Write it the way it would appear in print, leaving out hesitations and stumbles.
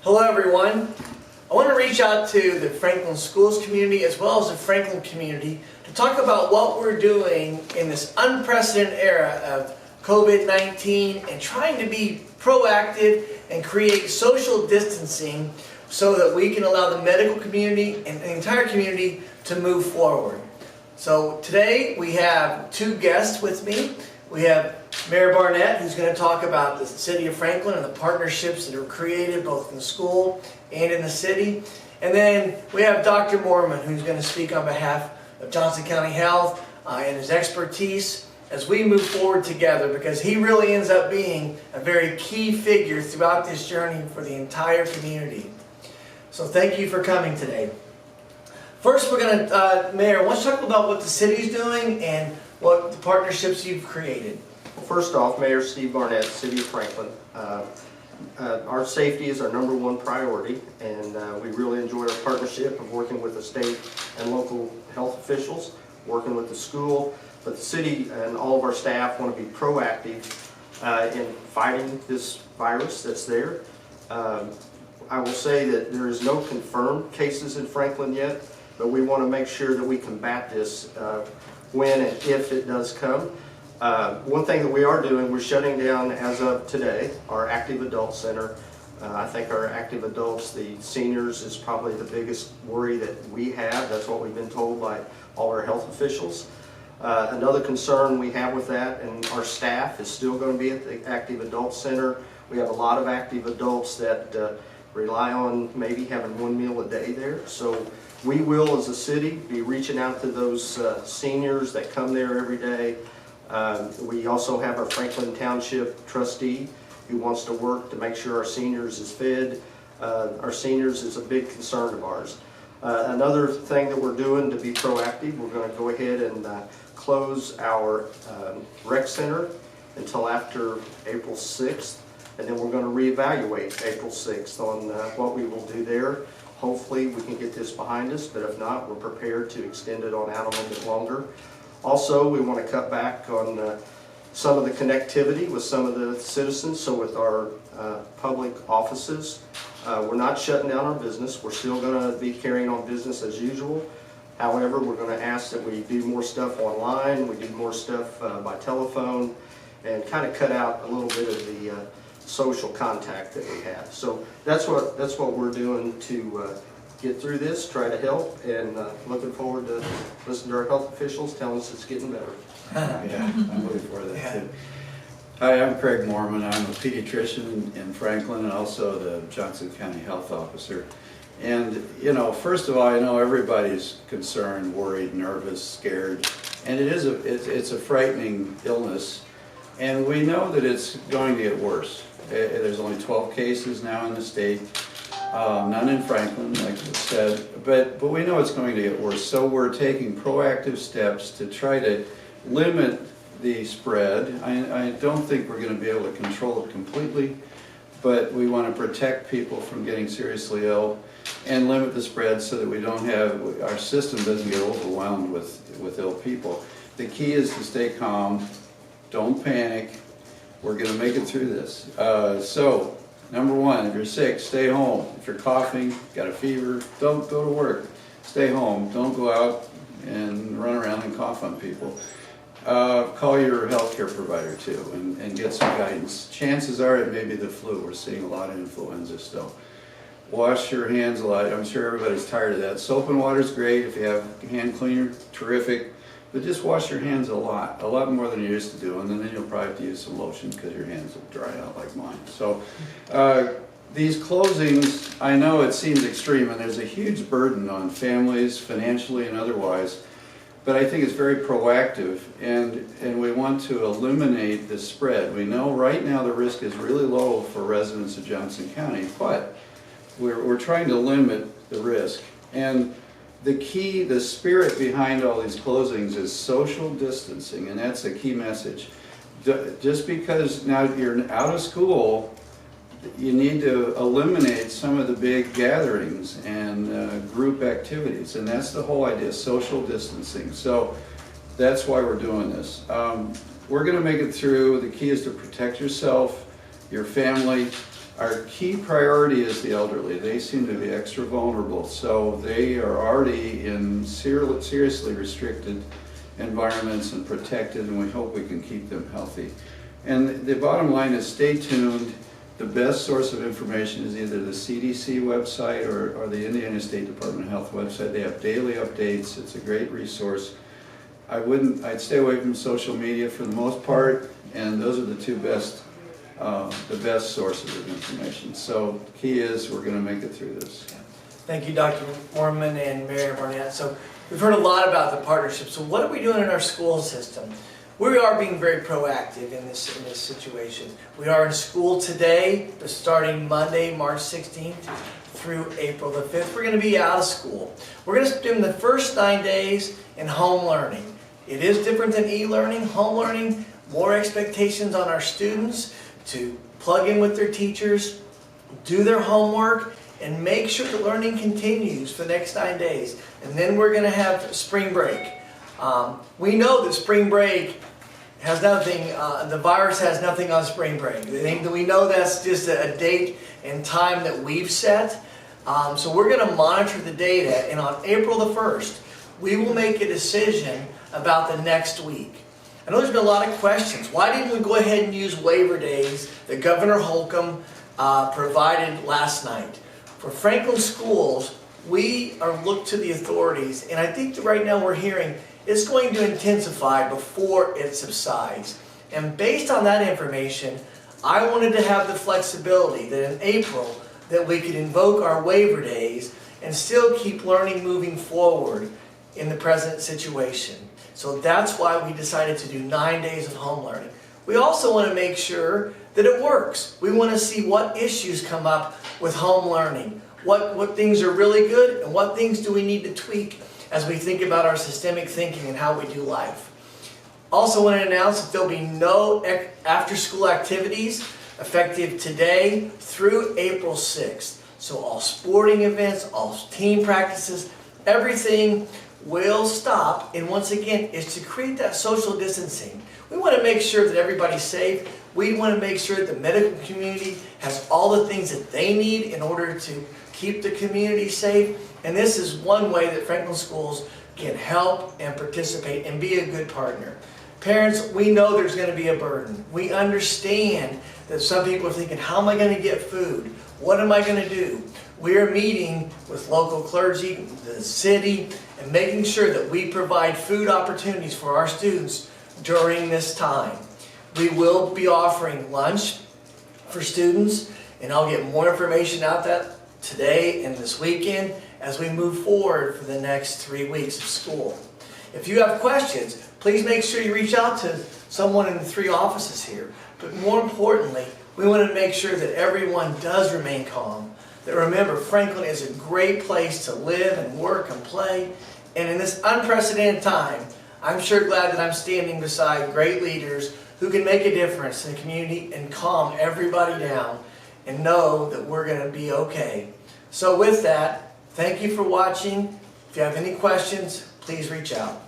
Hello everyone. I want to reach out to the Franklin Schools community as well as the Franklin community to talk about what we're doing in this unprecedented era of COVID-19 and trying to be proactive and create social distancing so that we can allow the medical community and the entire community to move forward. So today we have two guests with me. We have Mayor Barnett, who's going to talk about the city of Franklin and the partnerships that are created both in the school and in the city. And then we have Dr. Moorman, who's going to speak on behalf of Johnson County Health and his expertise as we move forward together, because he really ends up being a very key figure throughout this journey for the entire community. So thank you for coming today. First, we're going to, Mayor, let's talk about what the city's doing and what the partnerships you've created. Well, first off, Mayor Steve Barnett, City of Franklin. Our safety is our #1 priority, and we really enjoy our partnership of working with the state and local health officials, working with the school, but the city and all of our staff want to be proactive in fighting this virus that's there. I will say that there is no confirmed cases in Franklin yet, but we want to make sure that we combat this when and if it does come. One thing that we are doing, we're shutting down as of today our active adult center. I think our active adults, the seniors, is probably the biggest worry that we have. That's what we've been told by all our health officials. Another concern we have with that, and our staff is still going to be at the active adult center. We have a lot of active adults that rely on maybe having one meal a day there. So we will, as a city, be reaching out to those seniors that come there every day. We also have our Franklin Township trustee who wants to work to make sure our seniors is fed. Our seniors is a big concern of ours. Another thing that we're doing to be proactive, we're going to go ahead and close our rec center until after April 6th, and then we're going to reevaluate April 6th on what we will do there. Hopefully we can get this behind us, but if not, we're prepared to extend it on out a little bit longer. Also, we want to cut back on some of the connectivity with some of the citizens. So with our public offices, we're not shutting down our business. We're still going to be carrying on business as usual. However, we're going to ask that we do more stuff online, we do more stuff by telephone, and kind of cut out a little bit of the social contact that we have. So that's what we're doing to get through this, try to help, and looking forward to listening to our health officials telling us it's getting better. Yeah, I'm looking forward to that too. Hi, I'm Craig Moorman. I'm a pediatrician in Franklin and also the Johnson County Health Officer. And you know, first of all, I know everybody's concerned, worried, nervous, scared, and it's a frightening illness, and we know that it's going to get worse. There's only 12 cases now in the state. None in Franklin, like I said, but we know it's going to get worse. So we're taking proactive steps to try to limit the spread. I don't think we're going to be able to control it completely, but we want to protect people from getting seriously ill and limit the spread so that we don't have, our system doesn't get overwhelmed with ill people. The key is to stay calm, don't panic. We're going to make it through this. So, number one, if you're sick, stay home. If you're coughing, got a fever, don't go to work. Stay home. Don't go out and run around and cough on people. Call your healthcare provider too and get some guidance. Chances are it may be the flu. We're seeing a lot of influenza still. Wash your hands a lot. I'm sure everybody's tired of that. Soap and water is great. If you have a hand cleaner, terrific. But just wash your hands a lot more than you used to do, and then you'll probably have to use some lotion because your hands will dry out like mine. So these closings, I know it seems extreme, and there's a huge burden on families, financially and otherwise, but I think it's very proactive, and we want to eliminate the spread. We know right now the risk is really low for residents of Johnson County, but we're trying to limit the risk. And the key, the spirit behind all these closings is social distancing, and that's a key message. Just because now you're out of school, you need to eliminate some of the big gatherings and group activities, and that's the whole idea, social distancing. So that's why we're doing this. We're going to make it through. The key is to protect yourself, your family, Our key priority is the elderly. They seem to be extra vulnerable, so they are already in seriously restricted environments and protected, and we hope we can keep them healthy. And the bottom line is stay tuned. The best source of information is either the CDC website or the Indiana State Department of Health website. They have daily updates. It's a great resource. I'd stay away from social media for the most part, and those are the two best sources of information. So the key is we're going to make it through this. Thank you, Dr. Moorman and Mayor Barnett. So we've heard a lot about the partnership. So what are we doing in our school system? We are being very proactive in this situation. We are in school today, starting Monday, March 16th through April the 5th. We're going to be out of school. We're going to spend the first 9 days in home learning. It is different than e-learning. Home learning, more expectations on our students to plug in with their teachers, do their homework, and make sure the learning continues for the next 9 days. And then we're going to have spring break. We know that spring break has nothing, the virus has nothing on spring break. We know that's just a date and time that we've set. So we're going to monitor the data, and on April the 1st, we will make a decision about the next week. I know there's been a lot of questions. Why didn't we go ahead and use waiver days that Governor Holcomb provided last night? For Franklin schools, we are looked to the authorities, and I think that right now we're hearing it's going to intensify before it subsides. And based on that information, I wanted to have the flexibility that in April that we could invoke our waiver days and still keep learning moving forward in the present situation. So that's why we decided to do 9 days of home learning. We also want to make sure that it works. We want to see what issues come up with home learning, what things are really good and what things do we need to tweak as we think about our systemic thinking and how we do life. Also want to announce that there'll be no after-school activities effective today through April 6th. So all sporting events, all team practices, everything will stop. And once again, is to create that social distancing. We want to make sure that everybody's safe. We want to make sure that the medical community has all the things that they need in order to keep the community safe. And this is one way that Franklin schools can help and participate and be a good partner. Parents, we know there's going to be a burden. We understand that some people are thinking, how am I going to get food? What am I going to do? We are meeting with local clergy, the city, and making sure that we provide food opportunities for our students during this time. We will be offering lunch for students, and I'll get more information out that today and this weekend as we move forward for the next 3 weeks of school. If you have questions, please make sure you reach out to someone in the 3 offices here. But more importantly, we want to make sure that everyone does remain calm. That remember, Franklin is a great place to live and work and play. And in this unprecedented time, I'm sure glad that I'm standing beside great leaders who can make a difference in the community and calm everybody down and know that we're going to be okay. So with that, thank you for watching. If you have any questions, please reach out.